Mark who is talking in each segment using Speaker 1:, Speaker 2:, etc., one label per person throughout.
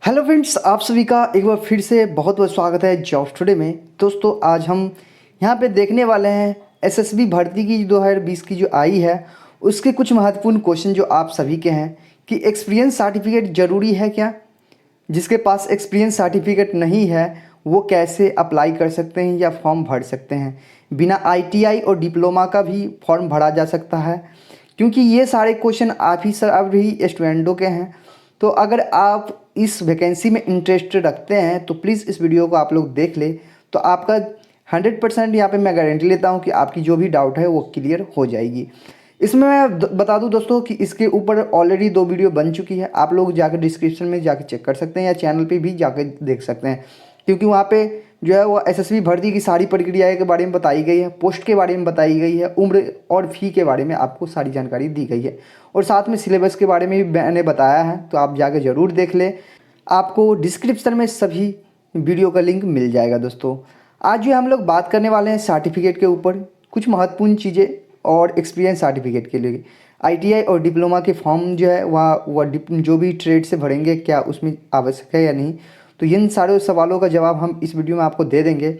Speaker 1: Hello friends, आप सभी का एक बार फिर से बहुत बहुत स्वागत है जॉब्स टुडे में। दोस्तों, आज हम यहाँ पे देखने वाले हैं एसएसबी भर्ती की 2020 की जो आई है उसके कुछ महत्वपूर्ण क्वेश्चन जो आप सभी के हैं कि एक्सपीरियंस सर्टिफिकेट ज़रूरी है क्या। जिसके पास एक्सपीरियंस सर्टिफिकेट नहीं है वो कैसे अप्लाई कर सकते हैं या फॉर्म भर सकते हैं। बिना आईटीआई और डिप्लोमा का भी फॉर्म भरा जा सकता है, क्योंकि ये सारे क्वेश्चन आप ही सब भी स्टूडेंटों के हैं। तो अगर आप इस वैकेंसी में इंटरेस्ट रखते हैं तो प्लीज़ इस वीडियो को आप लोग देख ले, तो आपका 100% यहाँ पे मैं गारंटी लेता हूँ कि आपकी जो भी डाउट है वो क्लियर हो जाएगी। इसमें मैं बता दूं दोस्तों कि इसके ऊपर ऑलरेडी 2 वीडियो बन चुकी है, आप लोग जाकर डिस्क्रिप्शन में जाकर चेक कर सकते हैं या चैनल पे भी जाकर देख सकते हैं, क्योंकि वहाँ पे जो है वो एसएसबी भर्ती की सारी प्रक्रिया के बारे में बताई गई है, पोस्ट के बारे में बताई गई है, उम्र और फ़ी के बारे में आपको सारी जानकारी दी गई है और साथ में सिलेबस के बारे में भी मैंने बताया है, तो आप जाकर ज़रूर देख लें। आपको डिस्क्रिप्शन में सभी वीडियो का लिंक मिल जाएगा। दोस्तों, आज जो हम लोग बात करने वाले हैं सर्टिफिकेट के ऊपर, कुछ महत्वपूर्ण चीज़ें और एक्सपीरियंस सर्टिफिकेट के लिए आईटीआई और डिप्लोमा के फॉर्म जो है वह जो भी ट्रेड से भरेंगे क्या उसमें आवश्यक है या नहीं, तो इन सारे सवालों का जवाब हम इस वीडियो में आपको दे देंगे।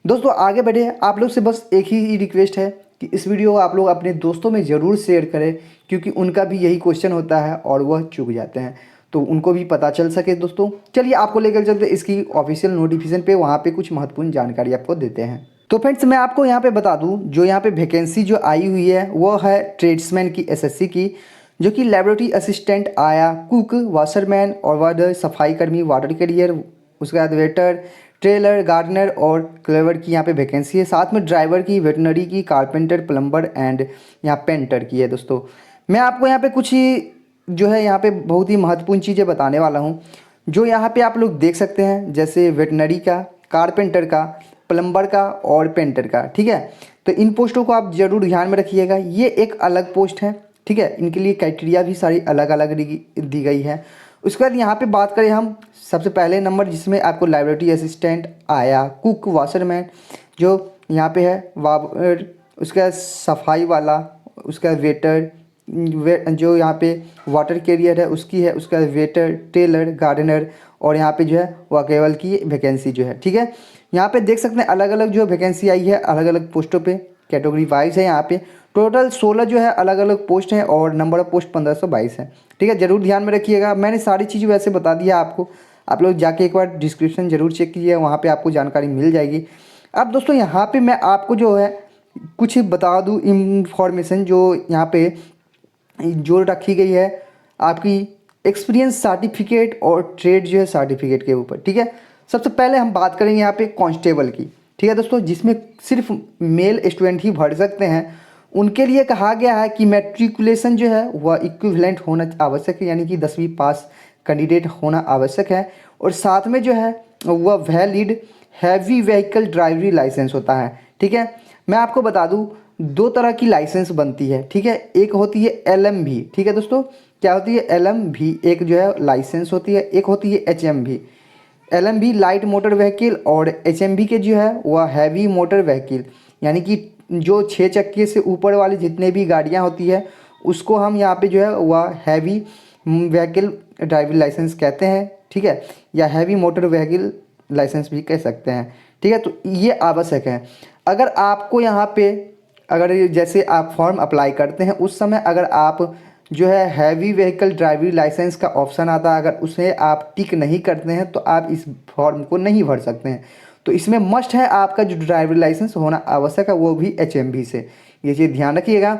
Speaker 1: दोस्तों, आगे बढ़े, आप लोग से बस एक ही रिक्वेस्ट है कि इस वीडियो को आप लोग अपने दोस्तों में ज़रूर शेयर करें, क्योंकि उनका भी यही क्वेश्चन होता है और वह चूक जाते हैं, तो उनको भी पता चल सके। दोस्तों चलिए आपको लेकर चलते इसकी ऑफिशियल नोटिफिकेशन पे, वहाँ पे कुछ महत्वपूर्ण जानकारी आपको देते हैं। तो फ्रेंड्स, मैं आपको यहाँ पे बता दूँ, जो यहाँ पे वैकेंसी जो आई हुई है वो है ट्रेड्समैन की एसएससी की, जो कि लेबोरेटरी असिस्टेंट आया, कुक, वाशरमैन और वार्डर, सफाई कर्मी, वाटर कैरियर, उसके बाद वेटर, ट्रेलर, गार्डनर और क्लेवर की यहाँ पे वैकेंसी है। साथ में ड्राइवर की, वेटनरी की, कारपेंटर, प्लम्बर एंड यहाँ पेंटर की है। दोस्तों, मैं आपको यहाँ पे कुछ ही जो है यहाँ पे बहुत ही महत्वपूर्ण चीज़ें बताने वाला हूँ, जो यहाँ पे आप लोग देख सकते हैं, जैसे वेटनरी का, कारपेंटर का, प्लम्बर का और पेंटर का। ठीक है, तो इन पोस्टों को आप ज़रूर ध्यान में रखिएगा, ये एक अलग पोस्ट है। ठीक है, इनके लिए क्राइटेरिया भी सारी अलग अलग दी गई है। उसके बाद यहाँ पे बात करें हम, सबसे पहले नंबर जिसमें आपको लाइब्रेरी असिस्टेंट आया, कुक, वाशरमैन जो यहाँ पे है, उसके बाद सफाई वाला, उसका वेटर, जो यहाँ पे वाटर कैरियर है उसकी है, उसका वेटर, टेलर, गार्डनर और यहाँ पे जो है वकेबल की वैकेंसी जो है। ठीक है, यहाँ पे देख सकते हैं अलग अलग जो वैकेंसी आई है, अलग अलग पोस्टों पे, कैटेगरी वाइज है। यहाँ पे टोटल 16 जो है अलग अलग पोस्ट हैं और नंबर ऑफ पोस्ट 1522 है। ठीक है, ज़रूर ध्यान में रखिएगा, मैंने सारी चीज़ें वैसे बता दिया आपको, आप लोग जाके एक बार डिस्क्रिप्शन ज़रूर चेक कीजिए, वहाँ पर आपको जानकारी मिल जाएगी। अब दोस्तों, यहाँ पर मैं आपको जो है कुछ बता दूँ इंफॉर्मेशन जो यहाँ पे जो रखी गई है आपकी एक्सपीरियंस सर्टिफिकेट और ट्रेड जो है सर्टिफिकेट के ऊपर। ठीक है, सबसे पहले हम बात करेंगे यहाँ पे कांस्टेबल की। ठीक है दोस्तों, जिसमें सिर्फ मेल स्टूडेंट ही भर सकते हैं, उनके लिए कहा गया है कि मैट्रिकुलेशन जो है वह इक्विवेलेंट होना आवश्यक है, यानी कि 10वीं पास कैंडिडेट होना आवश्यक है, और साथ में जो है वह वैलिड हैवी व्हीकल ड्राइवरी लाइसेंस होता है। ठीक है, मैं आपको बता दूं 2 तरह की लाइसेंस बनती है। ठीक है, एक होती है LMV। ठीक है दोस्तों, क्या होती है LMV, एक जो है लाइसेंस होती है, एक होती है HMV। LMV light motor vehicle और HMV के जो है वह हैवी मोटर व्हीकल, यानी कि जो 6 चक्के से ऊपर वाली जितने भी गाड़ियाँ होती है उसको हम यहाँ पे जो है वह हैवी व्हीकल ड्राइविंग लाइसेंस कहते हैं। ठीक है, या हैवी मोटर व्हीकल लाइसेंस भी कह सकते हैं। ठीक है, तो ये आवश्यक है। अगर आपको यहाँ पे, अगर जैसे आप फॉर्म अप्लाई करते हैं उस समय अगर आप जो है हैवी व्हीकल ड्राइविंग लाइसेंस का ऑप्शन आता है, अगर उसे आप टिक नहीं करते हैं तो आप इस फॉर्म को नहीं भर सकते हैं। तो इसमें मस्ट है आपका जो ड्राइविंग लाइसेंस होना आवश्यक है, वो भी HMV से, ये चीज़ ध्यान रखिएगा।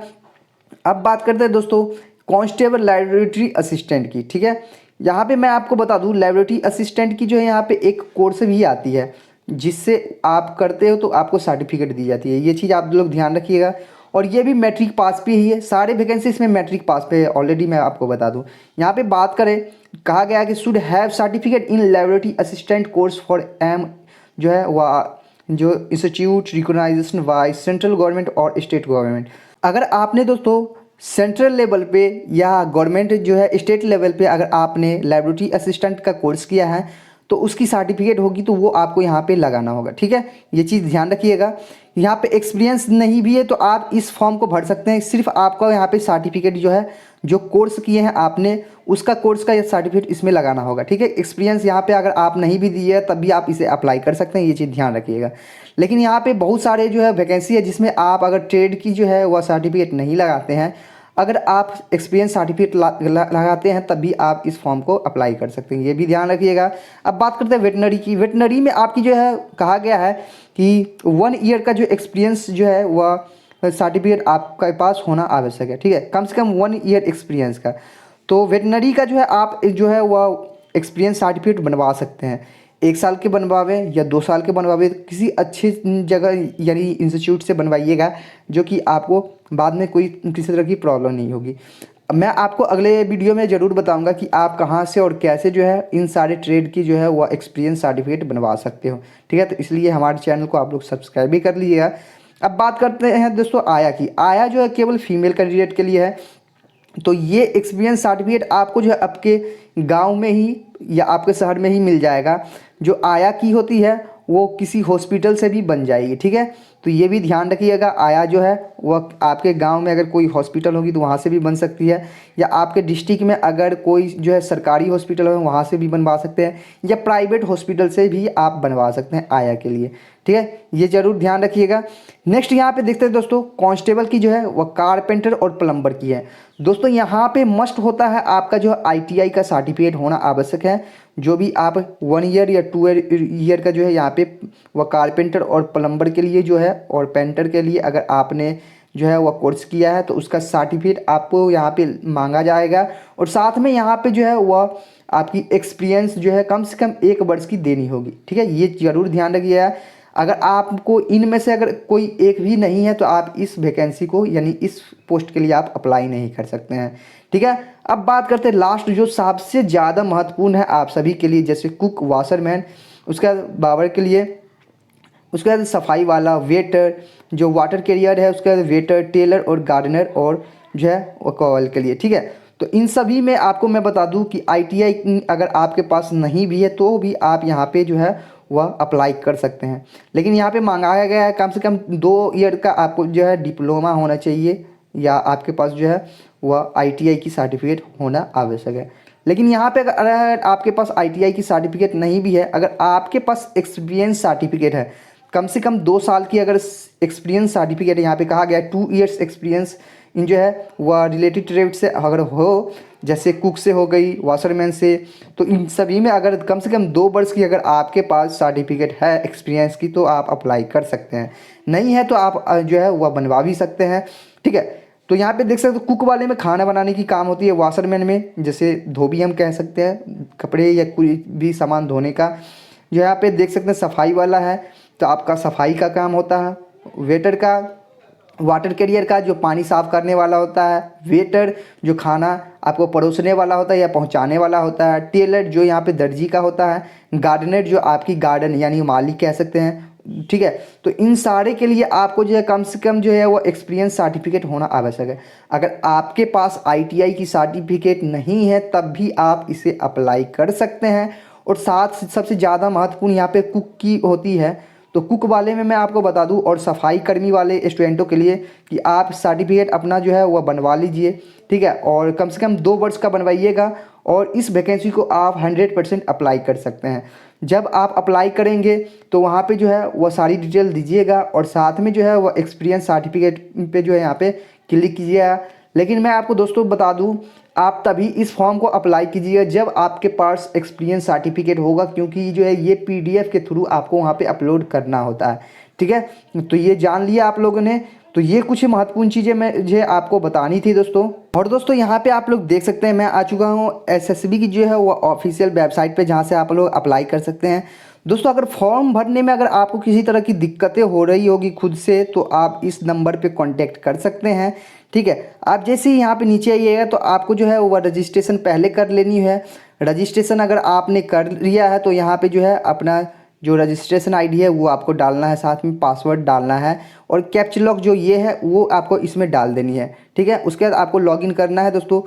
Speaker 1: अब बात करते हैं दोस्तों कांस्टेबल लाइब्रेटरी असिस्टेंट की। ठीक है, यहाँ पे मैं आपको बता दूँ लाइब्रेटरी असिस्टेंट की जो है यहाँ पे एक कोर्स भी आती है, जिससे आप करते हो तो आपको सर्टिफिकेट दी जाती है। ये चीज़ आप लोग ध्यान रखिएगा, और ये भी मैट्रिक पास पे ही है, सारे वैकेंसी इसमें मैट्रिक पास पे है। ऑलरेडी मैं आपको बता दूं, यहाँ पे बात करें, कहा गया है कि should have certificate in laboratory assistant course for M जो है वह जो institute recognition by central government और स्टेट गवर्नमेंट। अगर आपने दोस्तों सेंट्रल लेवल पे या गवर्नमेंट जो है स्टेट लेवल पे अगर आपने लेबोरेटरी असिस्टेंट का कोर्स किया है तो उसकी सर्टिफिकेट होगी तो वो आपको यहाँ पे लगाना होगा। ठीक है, ये चीज़ ध्यान रखिएगा। यहाँ पे एक्सपीरियंस नहीं भी है तो आप इस फॉर्म को भर सकते हैं। सिर्फ आपका यहाँ पे सर्टिफिकेट जो है, जो कोर्स किए हैं आपने, उसका कोर्स का सर्टिफिकेट इसमें लगाना होगा। ठीक है, एक्सपीरियंस यहाँ पे अगर आप नहीं भी दिए तब भी आप इसे अप्लाई कर सकते हैं, ये चीज़ ध्यान रखिएगा। लेकिन यहाँ पे बहुत सारे जो है वैकेंसी है जिसमें आप अगर ट्रेड की जो है वह सर्टिफिकेट नहीं लगाते हैं, अगर आप एक्सपीरियंस सर्टिफिकेट लगाते हैं तब भी आप इस फॉर्म को अप्लाई कर सकते हैं, ये भी ध्यान रखिएगा। अब बात करते हैं वेटनरी की। वेटनरी में आपकी जो है कहा गया है कि 1 ईयर का जो एक्सपीरियंस जो है वह सर्टिफिकेट आपके पास होना आवश्यक है। ठीक है, कम से कम 1 ईयर एक्सपीरियंस का। तो वेटनरी का जो है आप जो है वह एक्सपीरियंस सर्टिफिकेट बनवा सकते हैं। 1 साल के बनवावे या 2 साल के बनवावे, किसी अच्छी जगह यानी इंस्टीट्यूट से बनवाइएगा जो कि आपको बाद में कोई किसी तरह की प्रॉब्लम नहीं होगी। मैं आपको अगले वीडियो में ज़रूर बताऊंगा कि आप कहाँ से और कैसे जो है इन सारे ट्रेड की जो है वह एक्सपीरियंस सर्टिफिकेट बनवा सकते हो। ठीक है, तो इसलिए हमारे चैनल को आप लोग सब्सक्राइब भी कर लीजिएगा। अब बात करते हैं दोस्तों आया की। आया जो है केवल फीमेल कैंडिडेट के लिए है। तो ये एक्सपीरियंस सर्टिफिकेट आपको जो है आपके गांव में ही या आपके शहर में ही मिल जाएगा। जो आया की होती है वो किसी हॉस्पिटल से भी बन जाएगी। ठीक है, तो ये भी ध्यान रखिएगा। आया जो है वह आपके गांव में अगर कोई हॉस्पिटल होगी तो वहाँ से भी बन सकती है, या आपके डिस्ट्रिक्ट में अगर कोई जो है सरकारी हॉस्पिटल हो वहाँ से भी बनवा सकते हैं, या प्राइवेट हॉस्पिटल से भी आप बनवा सकते हैं आया के लिए। ठीक है, ये ज़रूर ध्यान रखिएगा। नेक्स्ट यहाँ पे देखते हैं दोस्तों, कांस्टेबल की जो है वह कारपेंटर और प्लम्बर की है। दोस्तों यहाँ पे मस्ट होता है आपका जो ITI का सर्टिफिकेट होना आवश्यक है। जो भी आप 1 ईयर या 2 ईयर का जो है यहाँ पे वह कारपेंटर और प्लम्बर के लिए जो है और पेंटर के लिए अगर आपने जो है वह कोर्स किया है तो उसका सर्टिफिकेट आपको यहाँ पे मांगा जाएगा। और साथ में यहाँ पे जो है वह आपकी एक्सपीरियंस जो है कम से कम 1 वर्ष की देनी होगी। ठीक है, ये ज़रूर ध्यान रखिएगा। अगर आपको इनमें से अगर कोई एक भी नहीं है तो आप इस वैकेंसी को यानी इस पोस्ट के लिए आप अप्लाई नहीं कर सकते हैं। ठीक है, अब बात करते हैं लास्ट जो सबसे ज़्यादा महत्वपूर्ण है आप सभी के लिए, जैसे कुक, वाशरमैन, उसके बाद बाबर के लिए, उसके बाद सफाई वाला, वेटर, जो वाटर कैरियर है, उसके बाद वेटर, टेलर और गार्डनर, और जो है वो कॉवल के लिए। ठीक है, तो इन सभी में आपको मैं बता दूं कि ITI अगर आपके पास नहीं भी है तो भी आप यहाँ पे जो है वह अप्लाई कर सकते हैं। लेकिन यहाँ पे मांगाया गया है कम से कम 2 ईयर का आपको जो है डिप्लोमा होना चाहिए, या आपके पास जो है वह ITI की सर्टिफिकेट होना आवश्यक है। लेकिन यहाँ पे अगर आपके पास ITI की सर्टिफिकेट नहीं भी है, अगर आपके पास एक्सपीरियंस सर्टिफिकेट है, कम से कम 2 साल की अगर एक्सपीरियंस सर्टिफिकेट यहाँ पे कहा गया है 2 ईयर्स एक्सपीरियंस इन जो है वह रिलेटेड ट्रेड से अगर हो, जैसे कुक से हो गई, वाशरमैन से, तो इन सभी में अगर कम से कम 2 वर्ष की अगर आपके पास सर्टिफिकेट है एक्सपीरियंस की तो आप अप्लाई कर सकते हैं। नहीं है तो आप जो है वह बनवा भी सकते हैं। ठीक है, तो यहाँ पे देख सकते हो कुक वाले में खाना बनाने की काम होती है, वाशरमैन में जैसे धोबी हम कह सकते हैं, कपड़े या कोई भी सामान धोने का। जो यहाँ पे देख सकते हैं सफाई वाला है तो आपका सफाई का काम होता है। वेटर का, वाटर कैरियर का जो पानी साफ़ करने वाला होता है। वेटर जो खाना आपको परोसने वाला होता है या पहुंचाने वाला होता है। टेलर जो यहाँ पे दर्जी का होता है। गार्डनर जो आपकी गार्डन यानी माली कह सकते हैं। ठीक है, तो इन सारे के लिए आपको जो है कम से कम जो है वो एक्सपीरियंस सर्टिफिकेट होना आवश्यक है। अगर आपके पास ITI की सर्टिफिकेट नहीं है तब भी आप इसे अप्लाई कर सकते हैं। और साथ सबसे ज़्यादा महत्वपूर्ण यहाँ पे कुक की होती है, तो कुक वाले में मैं आपको बता दूं, और सफाई कर्मी वाले स्टूडेंटों के लिए कि आप सर्टिफिकेट अपना जो है वह बनवा लीजिए। ठीक है, और कम से कम 2 वर्ष का बनवाइएगा और इस वैकेंसी को आप 100% अप्लाई कर सकते हैं। जब आप अप्लाई करेंगे तो वहाँ पे जो है वह सारी डिटेल दीजिएगा और साथ में जो है वह एक्सपीरियंस सर्टिफिकेट पे जो है यहाँ पे क्लिक कीजिएगा। लेकिन मैं आपको दोस्तों बता दूं, आप तभी इस फॉर्म को अप्लाई कीजिएगा जब आपके पास एक्सपीरियंस सर्टिफिकेट होगा, क्योंकि जो है ये PDF के थ्रू आपको वहाँ पे अपलोड करना होता है। ठीक है, तो ये जान लिया आप लोगों ने। तो ये कुछ महत्वपूर्ण चीज़ें मुझे आपको बतानी थी दोस्तों। और दोस्तों यहाँ पे आप लोग देख सकते हैं मैं आ चुका हूँ SSB की जो है वो ऑफिशियल वेबसाइट पे, जहाँ से आप लोग अप्लाई कर सकते हैं। दोस्तों अगर फॉर्म भरने में अगर आपको किसी तरह की दिक्कतें हो रही होगी खुद से, तो आप इस नंबर पे कांटेक्ट कर सकते हैं। ठीक है, आप जैसे ही यहाँ पे नीचे आइएगा तो आपको जो है वो रजिस्ट्रेशन पहले कर लेनी है। रजिस्ट्रेशन अगर आपने कर लिया है तो यहाँ पे जो है अपना जो रजिस्ट्रेशन आईडी है वो आपको डालना है, साथ में पासवर्ड डालना है और कैप्चा लॉक जो ये है वो आपको इसमें डाल देनी है। ठीक है, उसके बाद आपको लॉगिन करना है दोस्तों।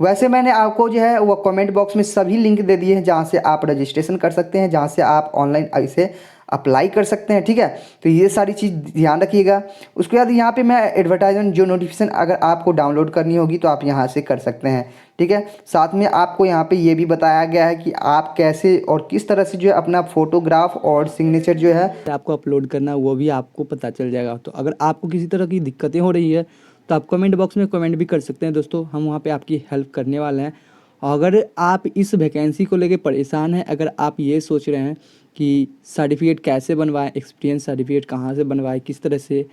Speaker 1: वैसे मैंने आपको जो है वो कमेंट बॉक्स में सभी लिंक दे दिए हैं जहाँ से आप रजिस्ट्रेशन कर सकते हैं, जहाँ से आप ऑनलाइन इसे अप्लाई कर सकते हैं। ठीक है, तो ये सारी चीज़ ध्यान रखिएगा। उसके बाद यहाँ पे मैं एडवर्टाइजमेंट जो नोटिफिकेशन अगर आपको डाउनलोड करनी होगी तो आप यहाँ से कर सकते हैं। ठीक है, साथ में आपको यहाँ पे ये भी बताया गया है कि आप कैसे और किस तरह से जो है अपना फोटोग्राफ और सिग्नेचर जो है
Speaker 2: आपको अपलोड करना है वो भी आपको पता चल जाएगा। तो अगर आपको किसी तरह की दिक्कतें हो रही है तो आप कमेंट बॉक्स में कमेंट भी कर सकते हैं दोस्तों, हम वहाँ पे आपकी हेल्प करने वाले हैं। अगर आप इस वैकेंसी को लेके परेशान हैं, अगर आप ये सोच रहे हैं कि सर्टिफिकेट कैसे बनवाएं, एक्सपीरियंस सर्टिफिकेट कहाँ से बनवाएं, किस तरह से,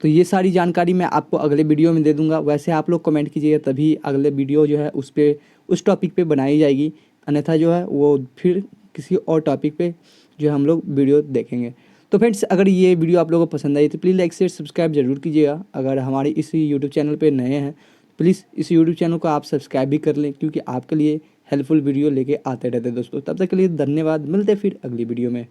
Speaker 2: तो ये सारी जानकारी मैं आपको अगले वीडियो में दे दूंगा। वैसे आप लोग कमेंट कीजिएगा तभी अगले वीडियो जो है उस टॉपिक पे बनाई जाएगी, अन्यथा जो है वो फिर किसी और टॉपिक पे जो है हम लोग वीडियो देखेंगे। तो फ्रेंड्स, अगर ये वीडियो आप लोगों को पसंद आई तो प्लीज़ लाइक शेयर सब्सक्राइब जरूर कीजिएगा। अगर हमारे इस यूट्यूब चैनल पे नए हैं प्लीज़ इस यूट्यूब चैनल को आप सब्सक्राइब भी कर लें, क्योंकि आपके लिए हेल्पफुल वीडियो लेके आते रहते हैं दोस्तों। तब तक के लिए धन्यवाद, मिलते हैं फिर अगली वीडियो में।